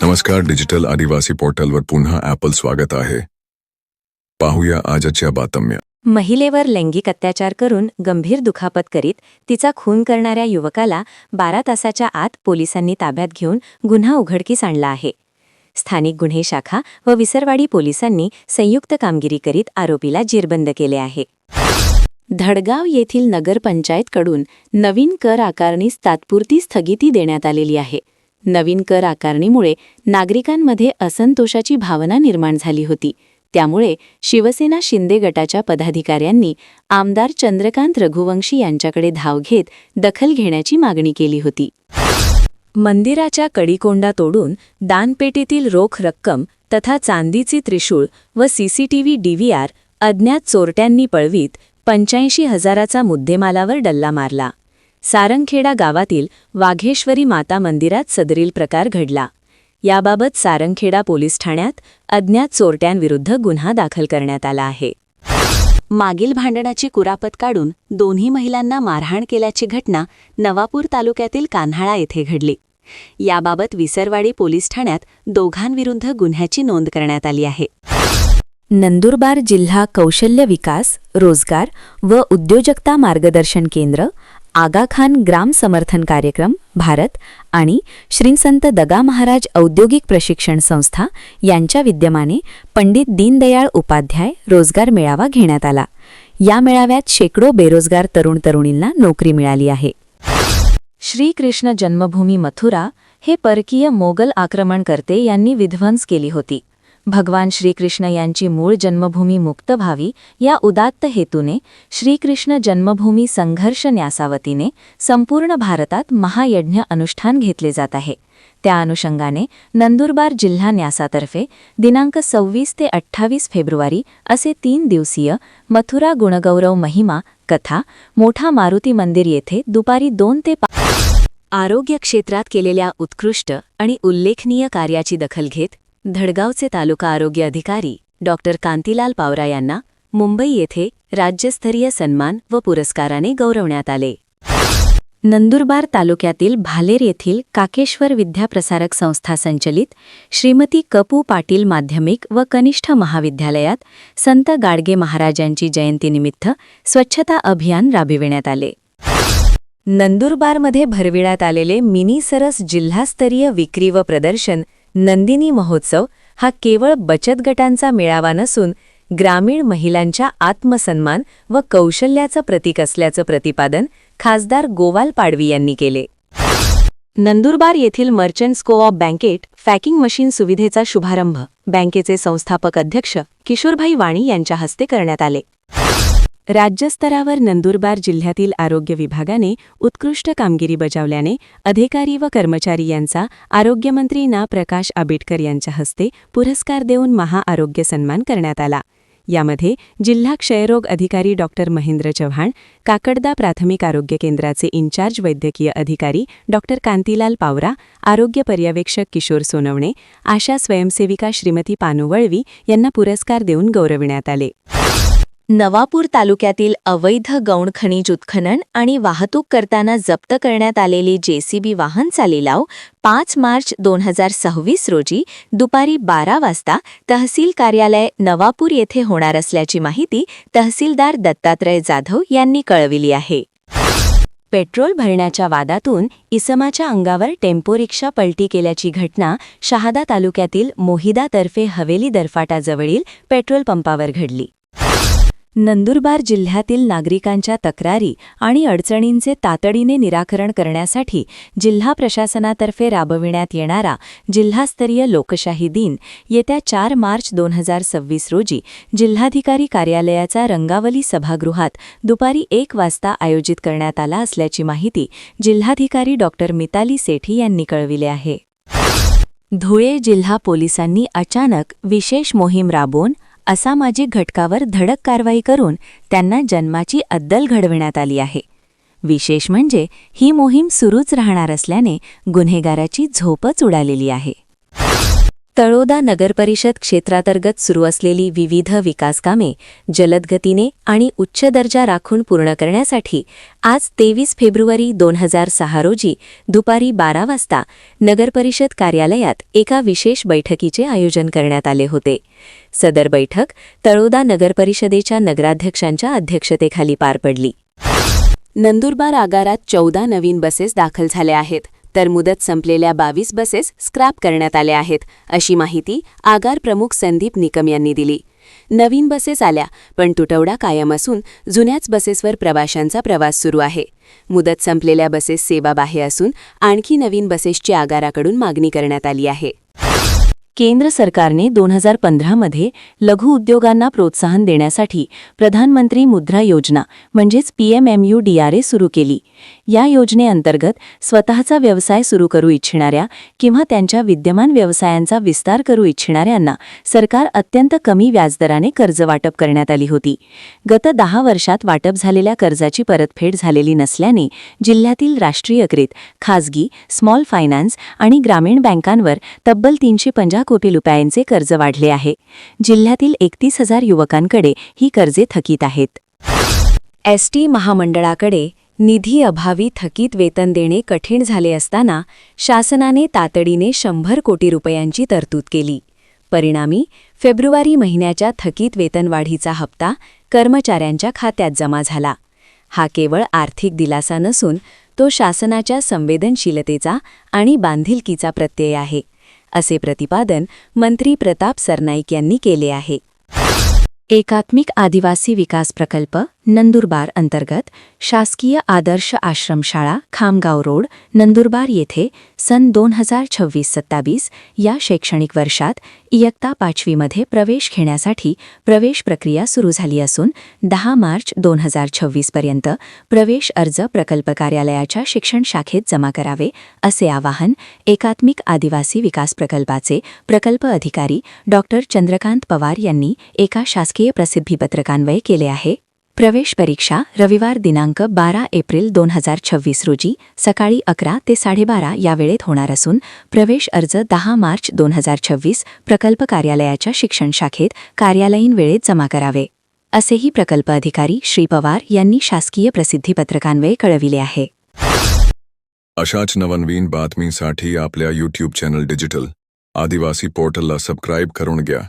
नमस्कार, डिजिटल आदिवासी पोर्टलवर पुन्हा ॲपल स्वागत आहे. पाहूया आजच्या बातम्या. महिलेवर लैंगिक अत्याचार करून गंभीर दुखापत करीत तिचा खून करणाऱ्या युवकाला 12 तासाच्या आत पोलिसांनी ताब्यात घेऊन गुन्हा उघडकीस आणला आहे. स्थानिक गुन्हे शाखा व विसरवाडी पोलिसांनी संयुक्त कामगिरी करीत आरोपीला जेरबंद केले आहे. धडगाव येथील नगरपंचायतकडून नवीन कर आकारणीस तात्पुरती स्थगिती देण्यात आलेली आहे. नवीन कर आकारणीमुळे नागरिकांमध्ये असंतोषाची भावना निर्माण झाली होती. त्यामुळे शिवसेना शिंदे गटाच्या पदाधिकाऱ्यांनी आमदार चंद्रकांत रघुवंशी यांच्याकडे धाव घेत दखल घेण्याची मागणी केली होती. मंदिराच्या कडिकोंडा तोडून दानपेटीतील रोख रक्कम तथा चांदीची त्रिशूळ व सीसीटीव्ही DVR अज्ञात चोरट्यांनी पळवीत 85,000चा मुद्देमालावर डल्ला मारला. सारंगखेडा गावातील वाघेश्वरी माता मंदिरात सदरील प्रकार घडला. याबाबत सारंगखेडा पोलीस ठाण्यात अज्ञात चोरट्यांविरुद्ध गुन्हा दाखल करण्यात आला आहे. मागील भांडणाची कुरापत काढून दोन्ही महिलांना मारहाण केल्याची घटना नवापूर तालुक्यातील कान्हाळा येथे घडली. याबाबत विसरवाडी पोलीस ठाण्यात दोघांविरुद्ध गुन्ह्याची नोंद करण्यात आली आहे. नंदुरबार जिल्हा कौशल्य विकास, रोजगार व उद्योजकता मार्गदर्शन केंद्र, आगा खान ग्राम समर्थन कार्यक्रम भारत आणि श्री संत दगा महाराज औद्योगिक प्रशिक्षण संस्था यांच्या विद्यमाने पंडित दीनदयाळ उपाध्याय रोजगार मेळावा घेण्यात आला. या मेळाव्यात शेकडो बेरोजगार तरुण तरुणींना नोकरी मिळाली आहे. श्रीकृष्ण जन्मभूमी मथुरा हे परकीय मोगल आक्रमणकर्ते यांनी विध्वंस केली होती. भगवान श्रीकृष्ण यांची मूळ जन्मभूमी मुक्त व्हावी या उदात्त हेतूने श्रीकृष्ण जन्मभूमी संघर्ष न्यासावतीने संपूर्ण भारतात महायज्ञ अनुष्ठान घेतले जात आहे. त्या अनुषंगाने नंदुरबार जिल्हा न्यासातर्फे दिनांक 26 ते 28 फेब्रुवारी असे 3 दिवसीय मथुरा गुणगौरव महिमा कथा मोठा मारुती मंदिर येथे दुपारी 2 ते 5 आरोग्य क्षेत्रात केलेल्या उत्कृष्ट आणि उल्लेखनीय कार्याची दखल घेत धडगावचे तालुका आरोग्य अधिकारी डॉक्टर कांतीलाल पावरा यांना मुंबई येथे राज्यस्तरीय सन्मान व पुरस्काराने गौरवण्यात आले. नंदुरबार तालुक्यातील भालेर येथील काकेश्वर विद्याप्रसारक संस्था संचलित श्रीमती कपू पाटील माध्यमिक व कनिष्ठ महाविद्यालयात संत गाडगे महाराजांची जयंतीनिमित्त स्वच्छता अभियान राबविण्यात आले. नंदुरबारमध्ये भरविण्यात आलेले मिनी सरस जिल्हास्तरीय विक्री व प्रदर्शन नंदिनी महोत्सव हा केवळ बचत गटांचा मेळावा नसून ग्रामीण महिलांच्या आत्मसन्मान व कौशल्याचं प्रतीक असल्याचं प्रतिपादन खासदार गोवाल पाडवी यांनी केले. नंदुरबार येथील मर्चंट्स को-ऑप बँकेट फॅकिंग मशीन सुविधेचा शुभारंभ बँकेचे संस्थापक अध्यक्ष किशोरभाई वाणी यांच्या हस्ते करण्यात आले. राज्यस्तरावर नंदुरबार जिल्ह्यातील आरोग्य विभागाने उत्कृष्ट कामगिरी बजावल्याने अधिकारी व कर्मचारी यांचा आरोग्यमंत्री ना. प्रकाश आंबेडकर यांच्या हस्ते पुरस्कार देऊन महाआरोग्य सन्मान करण्यात आला. यामध्ये जिल्हा क्षयरोग अधिकारी डॉक्टर महेंद्र चव्हाण, काकडदा प्राथमिक आरोग्य केंद्राचे इन्चार्ज वैद्यकीय अधिकारी डॉक्टर कांतीलाल पावरा, आरोग्य पर्यवेक्षक किशोर सोनवणे, आशा स्वयंसेविका श्रीमती पानू वळवी यांना पुरस्कार देऊन गौरविण्यात आले. नवापूर तालुक्यातील अवैध गौण खनिज उत्खनन आणि वाहतूक करताना जप्त करण्यात आलेली JCB वाहन चालिलाव 5 मार्च 2026 रोजी दुपारी 12 वाजता तहसील कार्यालय नवापूर येथे होणार असल्याची माहिती तहसीलदार दत्तात्रय जाधव यांनी कळविली आहे. पेट्रोल भरण्याच्या वादातून इसमाच्या अंगावर टेम्पो रिक्षा पलटी केल्याची घटना शहादा तालुक्यातील मोहिदातर्फे हवेली दरफाटाजवळील पेट्रोल पंपावर घडली. नंदुरबार जिल्ह्यातील नागरिकांच्या तक्रारी आणि अडचणींचे तातडीने निराकरण करण्यासाठी जिल्हा प्रशासनातर्फे राबविण्यात येणारा जिल्हास्तरीय लोकशाही दिन येत्या 4 मार्च 2026 रोजी जिल्हाधिकारी कार्यालयाचा रंगावली सभागृहात दुपारी 1 वाजता आयोजित करण्यात आला असल्याची माहिती जिल्हाधिकारी डॉक्टर मिताली सेठी यांनी कळविले आहे. धुळे जिल्हा पोलिसांनी अचानक विशेष मोहीम राबवून असामाजिक घटकावर धडक कारवाई करून त्यांना जन्माची अद्दल घडविण्यात आली आहे. विशेष म्हणजे ही मोहीम सुरूच राहणार असल्याने गुन्हेगाराची झोपच उडालेली आहे. तळोदा नगरपरिषद क्षेत्रांतर्गत सुरू असलेली विविध विकासकामे जलद गतीने आणि उच्च दर्जा राखून पूर्ण करण्यासाठी आज 23 फेब्रुवारी 2006 रोजी दुपारी 12 वाजता नगरपरिषद कार्यालयात एका विशेष बैठकीचे आयोजन करण्यात आले होते. सदर बैठक तळोदा नगरपरिषदेच्या नगराध्यक्षांच्या अध्यक्षतेखाली पार पडली. नंदुरबार आगारात 14 नवीन बसेस दाखल झाल्या आहेत, तर मुदत संपलेल्या 22 बसेस स्क्रॅप करण्यात आल्या आहेत, अशी माहिती आगार प्रमुख संदीप निकम यांनी दिली. नवीन बसेस आल्या, पण तुटवडा कायम असून जुन्याच बसेसवर प्रवाशांचा प्रवास सुरू आहे. मुदत संपलेल्या बसेस सेवाबाह्य असून आणखी नवीन बसेसची आगाराकडून मागणी करण्यात आली आहे. केंद्र सरकारने 2015 लघु उद्योगांना प्रोत्साहन देण्यासाठी प्रधानमंत्री मुद्रा योजना म्हणजेच PMMUDRA सुरू केली. या योजनेअंतर्गत स्वतःचा व्यवसाय सुरू करू इच्छिणाऱ्या किंवा त्यांच्या विद्यमान व्यवसायांचा विस्तार करू इच्छिणाऱ्यांना सरकार अत्यंत कमी व्याजदराने कर्ज वाटप करण्यात आली होती. गत 10 वर्षात वाटप झालेल्या कर्जाची परतफेड झालेली नसल्याने जिल्ह्यातील राष्ट्रीयकृत, खाजगी, स्मॉल फायनान्स आणि ग्रामीण बँकांवर तब्बल 350 कोटी रुपयांचे कर्ज वाढले आहे. जिल्ह्यातील 31,000 युवकांकडे ही कर्जे थकीत आहेत. ST महामंडळाकडे निधी अभावी थकीत वेतन देणे कठीण झाले असताना शासनाने तातडीने 100 कोटी रुपयांची तरतूद केली. परिणामी फेब्रुवारी महिन्याच्या थकीत वेतनवाढीचा हप्ता कर्मचाऱ्यांच्या खात्यात जमा झाला. हा केवळ आर्थिक दिलासा नसून तो शासनाच्या संवेदनशीलतेचा आणि बांधिलकीचा प्रत्यय आहे, असे प्रतिपादन मंत्री प्रताप सरनाईक यांनी केले आहे. एकात्मिक आदिवासी विकास प्रकल्प नंदुरबार अंतर्गत शासकीय आदर्श आश्रमशाळा खामगाव रोड नंदुरबार येथे सन 2026-27 या शैक्षणिक वर्षात इयत्ता 5वी मध्ये प्रवेश घेण्यासाठी प्रवेश प्रक्रिया सुरू झाली असून 10 मार्च 2026 पर्यंत प्रवेश अर्ज प्रकल्प कार्यालयाच्या शिक्षण शाखेत जमा करावे, असे आवाहन एकात्मिक आदिवासी विकास प्रकल्पाचे प्रकल्प अधिकारी डॉ. चंद्रकांत पवार यांनी एका शासकीय प्रसिद्धीपत्रकान्वये केले आहे. प्रवेश परीक्षा रविवार दिनांक 12 एप्रिल 2026 रोजी सकाळी 11 ते 12:30 या वेळेत होणार असून प्रवेश अर्ज 10 मार्च 2026 प्रकल्प कार्यालयाच्या शिक्षण शाखेत कार्यालयीन वेळेत जमा करावे, असेही प्रकल्प अधिकारी श्री पवार यांनी शासकीय प्रसिद्धीपत्रकान्वये कळविले आहे. अशाच नवनवीन बातमीसाठी आपल्या YouTube चॅनल डिजिटल आदिवासी पोर्टलला सबस्क्राईब करून घ्या.